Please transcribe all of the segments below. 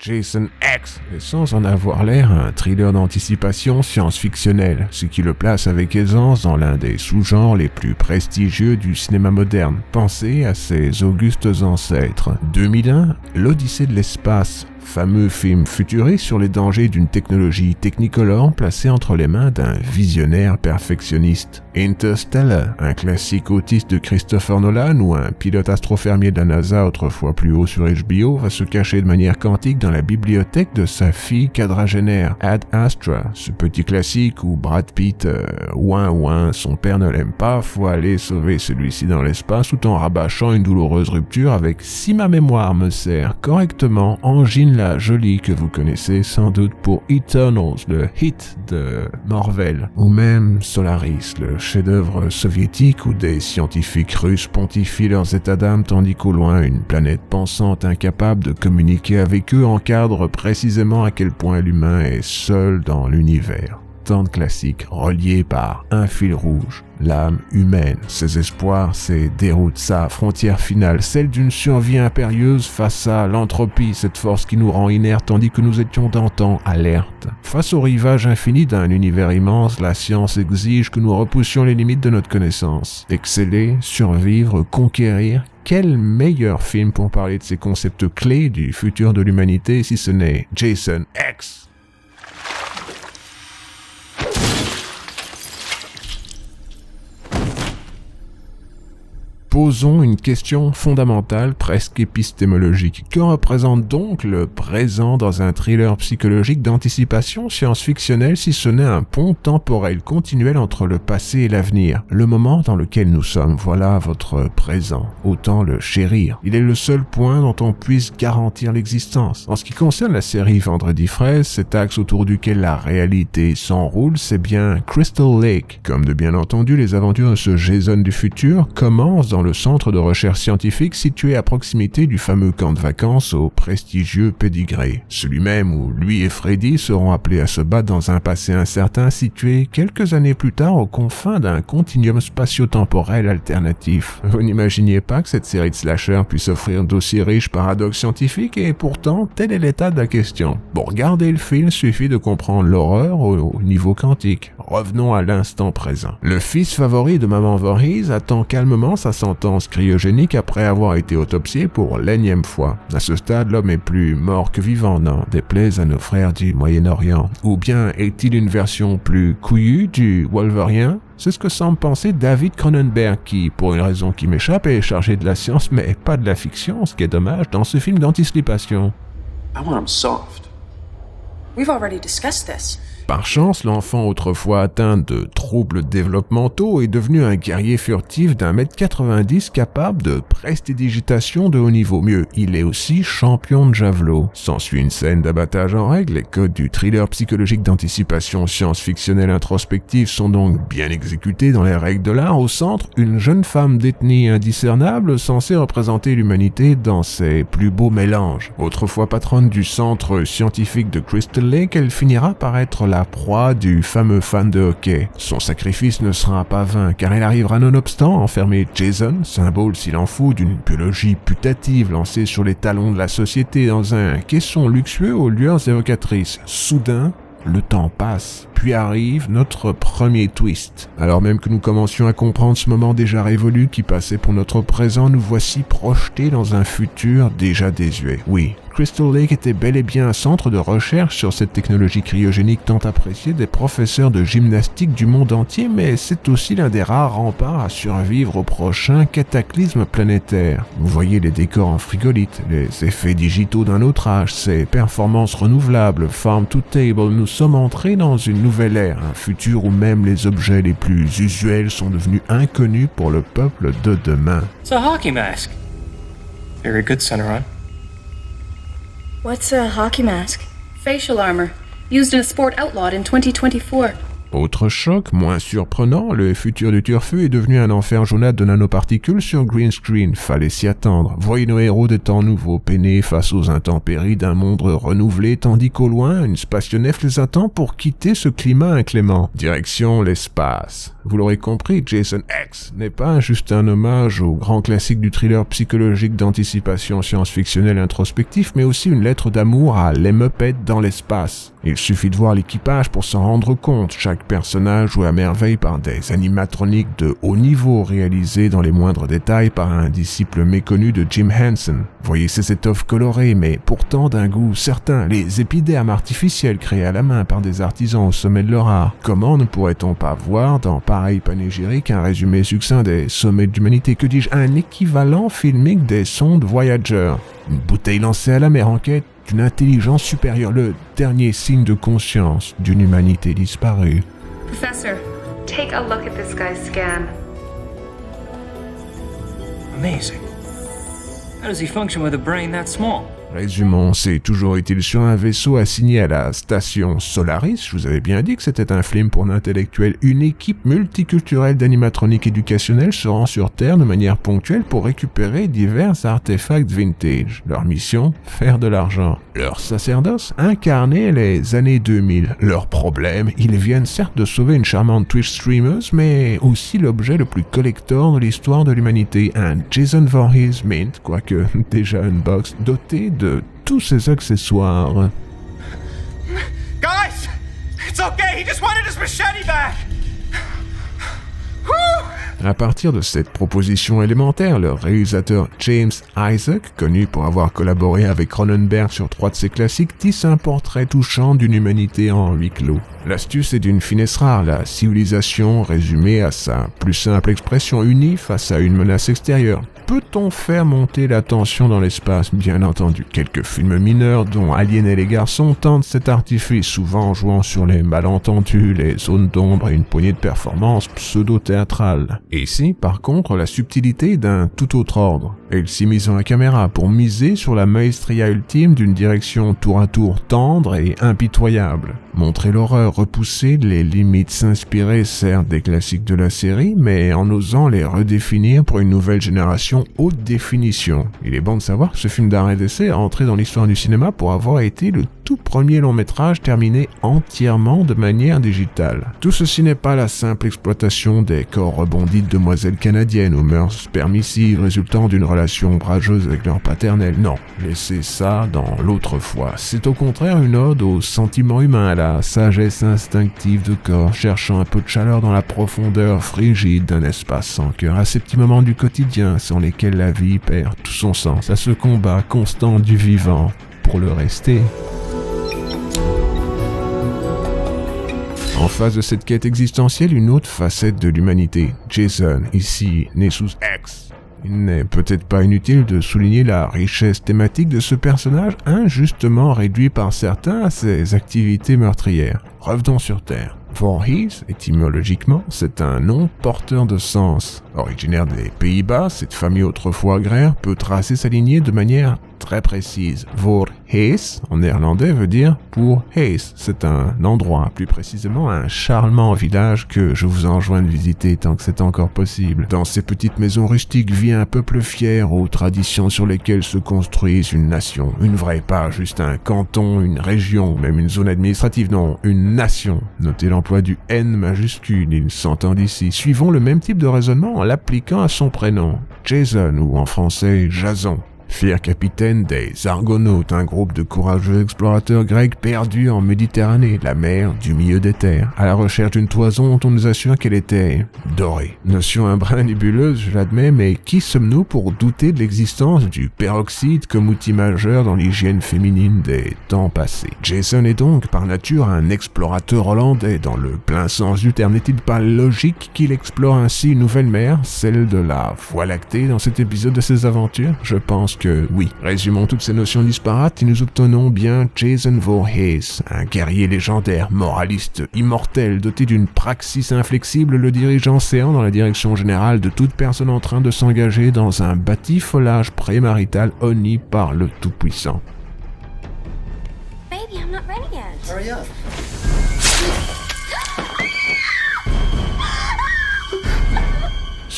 Jason X est sans en avoir l'air un thriller d'anticipation science-fictionnelle, ce qui le place avec aisance dans l'un des sous-genres les plus prestigieux du cinéma moderne. Pensez à ses augustes ancêtres. 2001, l'Odyssée de l'espace, fameux film futuriste sur les dangers d'une technologie technicolore placée entre les mains d'un visionnaire perfectionniste. Interstellar, un classique autiste de Christopher Nolan où un pilote astrofermier de la NASA autrefois plus haut sur HBO va se cacher de manière quantique dans la bibliothèque de sa fille quadragénaire. Ad Astra, ce petit classique où Brad Pitt, son père ne l'aime pas, faut aller sauver celui-ci dans l'espace tout en rabâchant une douloureuse rupture avec, si ma mémoire me sert correctement, Angine la Jolie que vous connaissez sans doute pour Eternals, le hit de Marvel, ou même Solaris, le chef-d'œuvre soviétique où des scientifiques russes pontifient leurs états d'âme tandis qu'au loin une planète pensante incapable de communiquer avec eux encadre précisément à quel point l'humain est seul dans l'univers. Tant de classiques reliés par un fil rouge, l'âme humaine, ses espoirs, ses déroutes, sa frontière finale, celle d'une survie impérieuse face à l'entropie, cette force qui nous rend inertes tandis que nous étions d'antan alertes. Face au rivage infini d'un univers immense, la science exige que nous repoussions les limites de notre connaissance. Exceller, survivre, conquérir, quel meilleur film pour parler de ces concepts clés du futur de l'humanité si ce n'est Jason X. Posons une question fondamentale, presque épistémologique. Que représente donc le présent dans un thriller psychologique d'anticipation science-fictionnelle si ce n'est un pont temporel continuel entre le passé et l'avenir? Le moment dans lequel nous sommes, voilà votre présent. Autant le chérir. Il est le seul point dont on puisse garantir l'existence. En ce qui concerne la série Vendredi fraise, cet axe autour duquel la réalité s'enroule, c'est bien Crystal Lake. Comme de bien entendu, les aventures de ce Jason du futur commencent dans le centre de recherche scientifique situé à proximité du fameux camp de vacances au prestigieux pédigré. Celui même où lui et Freddy seront appelés à se battre dans un passé incertain situé quelques années plus tard aux confins d'un continuum spatio-temporel alternatif. Vous n'imaginiez pas que cette série de slashers puisse offrir d'aussi riches paradoxes scientifiques et pourtant tel est l'état de la question. Pour regarder le film, suffit de comprendre l'horreur au niveau quantique. Revenons à l'instant présent. Le fils favori de Maman Voorhees attend calmement sa sentence cryogénique après avoir été autopsié pour l'énième fois. À ce stade, l'homme est plus mort que vivant, n'en déplaise à nos frères du Moyen-Orient. Ou bien est-il une version plus couillue du Wolverien? C'est ce que semble penser David Cronenberg qui, pour une raison qui m'échappe, est chargé de la science mais pas de la fiction, ce qui est dommage dans ce film d'anticipation. I want him soft. We've already discussed this. Par chance, l'enfant autrefois atteint de troubles développementaux est devenu un guerrier furtif d'1m90 capable de prestidigitation de haut niveau. Mieux, il est aussi champion de javelot. S'ensuit une scène d'abattage en règle, les codes du thriller psychologique d'anticipation science-fictionnelle introspective sont donc bien exécutés dans les règles de l'art. Au centre, une jeune femme d'ethnie indiscernable censée représenter l'humanité dans ses plus beaux mélanges. Autrefois patronne du centre scientifique de Crystal Lake, elle finira par être la proie du fameux fan de hockey. Son sacrifice ne sera pas vain, car il arrivera nonobstant à enfermer Jason, symbole s'il en faut d'une biologie putative lancée sur les talons de la société dans un caisson luxueux aux lueurs évocatrices. Soudain, le temps passe, puis arrive notre premier twist. Alors même que nous commencions à comprendre ce moment déjà révolu qui passait pour notre présent, nous voici projetés dans un futur déjà désuet. Oui, Crystal Lake était bel et bien un centre de recherche sur cette technologie cryogénique tant appréciée des professeurs de gymnastique du monde entier, mais c'est aussi l'un des rares remparts à survivre au prochain cataclysme planétaire. Vous voyez les décors en frigolite, les effets digitaux d'un autre âge, ces performances renouvelables, farm to table, nous sommes entrés dans une nouvelle ère, un futur où même les objets les plus usuels sont devenus inconnus pour le peuple de demain. It's a hockey mask. Very good, Centeron. What's a hockey mask? Facial armor, used in a sport outlawed in 2024. Autre choc, moins surprenant, le futur du Turfu est devenu un enfer jaunâtre de nanoparticules sur green screen. Fallait s'y attendre. Voyez nos héros des temps nouveaux peiner face aux intempéries d'un monde renouvelé, tandis qu'au loin, une spationnef les attend pour quitter ce climat inclément. Direction l'espace. Vous l'aurez compris, Jason X n'est pas juste un hommage au grand classique du thriller psychologique d'anticipation science-fictionnelle introspectif, mais aussi une lettre d'amour à les Muppets dans l'espace. Il suffit de voir l'équipage pour s'en rendre compte. Chaque personnage joue à merveille par des animatroniques de haut niveau réalisés dans les moindres détails par un disciple méconnu de Jim Henson. Voyez ces étoffes colorées, mais pourtant d'un goût certain, les épidermes artificiels créés à la main par des artisans au sommet de leur art. Comment ne pourrait-on pas voir dans pareil panégyrique un résumé succinct des sommets de l'humanité, que dis-je, un équivalent filmique des sondes Voyager? Une bouteille lancée à la mer en quête d'une intelligence supérieure, le dernier signe de conscience d'une humanité disparue. Professor, take a look at this guy's scan. Amazing. How does he function with a brain that small? Résumons, c'est toujours utile sur un vaisseau assigné à la station Solaris. Je vous avais bien dit que c'était un film pour l'intellectuel. Une équipe multiculturelle d'animatroniques éducationnels se rend sur Terre de manière ponctuelle pour récupérer divers artefacts vintage. Leur mission, faire de l'argent. Leur sacerdoce, incarner les années 2000. Leur problème, ils viennent certes de sauver une charmante Twitch streamer, mais aussi l'objet le plus collector de l'histoire de l'humanité. Un Jason Voorhees Mint, quoique déjà unbox, doté de tous ses accessoires. Guys! It's okay, he just wanted his machete back! Whew! À partir de cette proposition élémentaire, le réalisateur James Isaac, connu pour avoir collaboré avec Cronenberg sur 3 de ses classiques, tisse un portrait touchant d'une humanité en huis clos. L'astuce est d'une finesse rare, la civilisation résumée à sa plus simple expression, unie face à une menace extérieure. Peut-on faire monter la tension dans l'espace? Bien entendu. Quelques films mineurs, dont Alien et les garçons, tentent cet artifice, souvent en jouant sur les malentendus, les zones d'ombre et une poignée de performances pseudo-théâtrales. Ici, par contre, la subtilité est d'un tout autre ordre. Elle s'y mise en la caméra pour miser sur la maestria ultime d'une direction tour à tour tendre et impitoyable. Montrer l'horreur, repousser les limites, s'inspirer certes des classiques de la série, mais en osant les redéfinir pour une nouvelle génération haute définition. Il est bon de savoir que ce film d'arrêt d'essai est entré dans l'histoire du cinéma pour avoir été le tout premier long métrage terminé entièrement de manière digitale. Tout ceci n'est pas la simple exploitation des corps rebondis de demoiselles canadiennes aux mœurs permissives résultant d'une relation ombrageuse avec leur paternel. Non, laissez ça dans l'autrefois. C'est au contraire une ode au sentiment humain, à la sagesse instinctive de corps, cherchant un peu de chaleur dans la profondeur frigide d'un espace sans cœur, à ces petits moments du quotidien sans lesquels la vie perd tout son sens, à ce combat constant du vivant pour le rester. En face de cette quête existentielle, une autre facette de l'humanité. Jason, ici, né sous X. Il n'est peut-être pas inutile de souligner la richesse thématique de ce personnage injustement réduit par certains à ses activités meurtrières. Revenons sur Terre. Voorhees, étymologiquement, c'est un nom porteur de sens. Originaire des Pays-Bas, cette famille autrefois agraire peut tracer sa lignée de manière très précise. Voorhees, en néerlandais, veut dire pour Hees. C'est un endroit, plus précisément un charmant village que je vous enjoins de visiter tant que c'est encore possible. Dans ces petites maisons rustiques vit un peuple fier aux traditions sur lesquelles se construise une nation. Une vraie, pas juste un canton, une région, même une zone administrative, non, une nation. Notez l'emploi du N majuscule, il s'entend d'ici. Suivons le même type de raisonnement en l'appliquant à son prénom. Jason, ou en français, Jason. Fier capitaine des Argonautes, un groupe de courageux explorateurs grecs perdus en Méditerranée, la mer du milieu des terres, à la recherche d'une toison dont on nous assure qu'elle était dorée. Notion un brin nébuleuse, je l'admets, mais qui sommes-nous pour douter de l'existence du peroxyde comme outil majeur dans l'hygiène féminine des temps passés? Jason est donc par nature un explorateur hollandais dans le plein sens du terme. N'est-il pas logique qu'il explore ainsi une nouvelle mer, celle de la Voie lactée, dans cet épisode de ses aventures? Je pense que oui. Résumons toutes ces notions disparates et nous obtenons bien Jason Voorhees, un guerrier légendaire, moraliste, immortel, doté d'une praxis inflexible, le dirigeant séant dans la direction générale de toute personne en train de s'engager dans un batifolage prémarital honni par le Tout-Puissant. Baby, I'm not ready yet. Hurry up.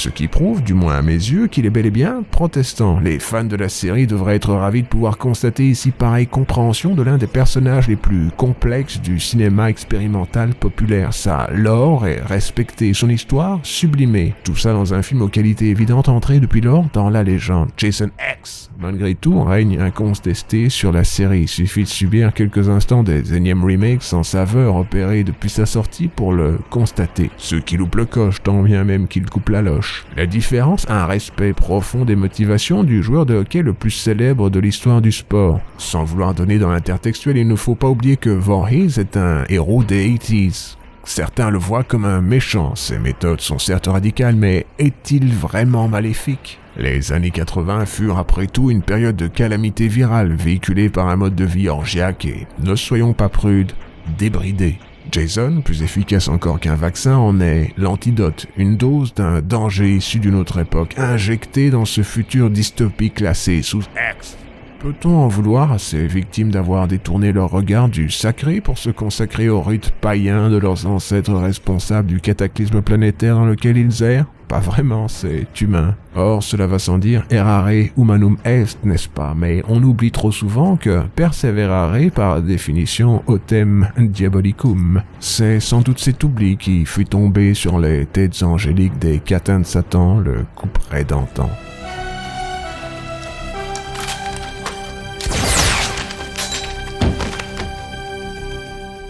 Ce qui prouve, du moins à mes yeux, qu'il est bel et bien protestant. Les fans de la série devraient être ravis de pouvoir constater ici pareille compréhension de l'un des personnages les plus complexes du cinéma expérimental populaire. Sa lore est respectée, son histoire sublimée. Tout ça dans un film aux qualités évidentes entrées depuis lors dans la légende. Jason X, malgré tout, règne incontesté sur la série. Il suffit de subir quelques instants des énièmes remakes sans saveur opérés depuis sa sortie pour le constater. Ceux qui loupent le coche, tant bien même qu'ils coupent la loche. La différence, un respect profond des motivations du joueur de hockey le plus célèbre de l'histoire du sport. Sans vouloir donner dans l'intertextuel, il ne faut pas oublier que Voorhees est un héros des 80s. Certains le voient comme un méchant, ses méthodes sont certes radicales, mais est-il vraiment maléfique ? Les années 80 furent après tout une période de calamité virale, véhiculée par un mode de vie orgiaque et, ne soyons pas prudes, débridé. Jason, plus efficace encore qu'un vaccin, en est l'antidote, une dose d'un danger issu d'une autre époque, injectée dans ce futur dystopique classé sous X. Peut-on en vouloir à ces victimes d'avoir détourné leur regard du sacré pour se consacrer aux rites païens de leurs ancêtres responsables du cataclysme planétaire dans lequel ils errent ? Pas vraiment, c'est humain. Or, cela va sans dire, errare humanum est, n'est-ce pas? Mais on oublie trop souvent que perseverare, par définition, autem diabolicum. C'est sans doute cet oubli qui fut tombé sur les têtes angéliques des catins de Satan le couperet d'antan.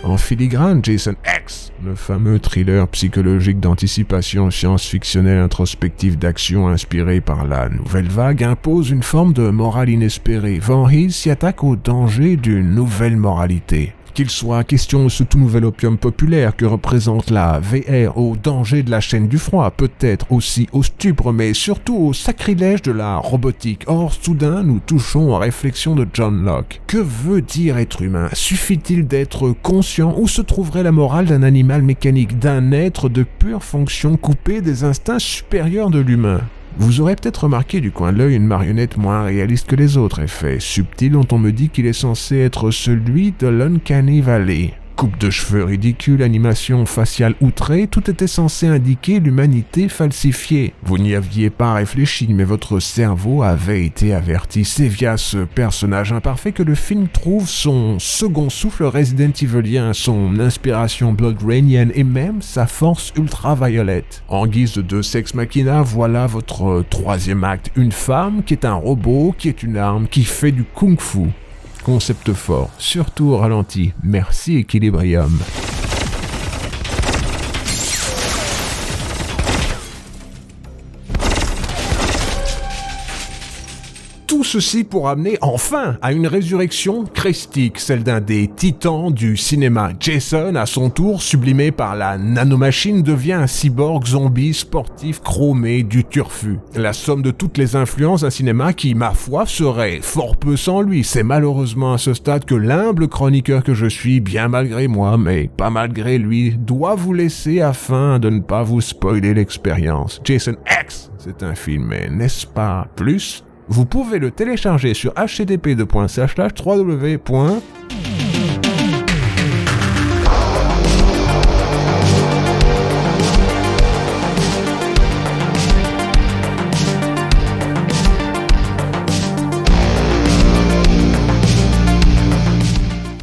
En filigrane, Jason X, le fameux thriller psychologique d'anticipation science-fictionnelle introspective d'action inspiré par la nouvelle vague, impose une forme de morale inespérée. Voorhees s'y attaque au danger d'une nouvelle moralité. Qu'il soit question de ce tout nouvel opium populaire que représente la VR, au danger de la chaîne du froid, peut-être aussi au stupre, mais surtout au sacrilège de la robotique. Or, soudain, nous touchons aux réflexions de John Locke. Que veut dire être humain ? Suffit-il d'être conscient ? Où se trouverait la morale d'un animal mécanique, d'un être de pure fonction coupé des instincts supérieurs de l'humain ? Vous aurez peut-être remarqué du coin de l'œil une marionnette moins réaliste que les autres, effet subtil dont on me dit qu'il est censé être celui de l'Uncanny Valley. Coupe de cheveux ridicule, animation faciale outrée, tout était censé indiquer l'humanité falsifiée. Vous n'y aviez pas réfléchi, mais votre cerveau avait été averti. C'est via ce personnage imparfait que le film trouve son second souffle Resident Evilien, son inspiration Bloodrainienne et même sa force ultraviolette. En guise de Deus Ex Machina, voilà votre troisième acte. Une femme qui est un robot, qui est une arme, qui fait du kung-fu. Concept fort, surtout au ralenti. Merci Equilibrium. Tout ceci pour amener enfin à une résurrection christique, celle d'un des titans du cinéma. Jason, à son tour, sublimé par la nanomachine, devient un cyborg zombie sportif chromé du turfu. La somme de toutes les influences d'un cinéma qui, ma foi, serait fort peu sans lui. C'est malheureusement à ce stade que l'humble chroniqueur que je suis, bien malgré moi, mais pas malgré lui, doit vous laisser afin de ne pas vous spoiler l'expérience. Jason X, c'est un film, mais n'est-ce pas plus ? Vous pouvez le télécharger sur http://www.jason-x.com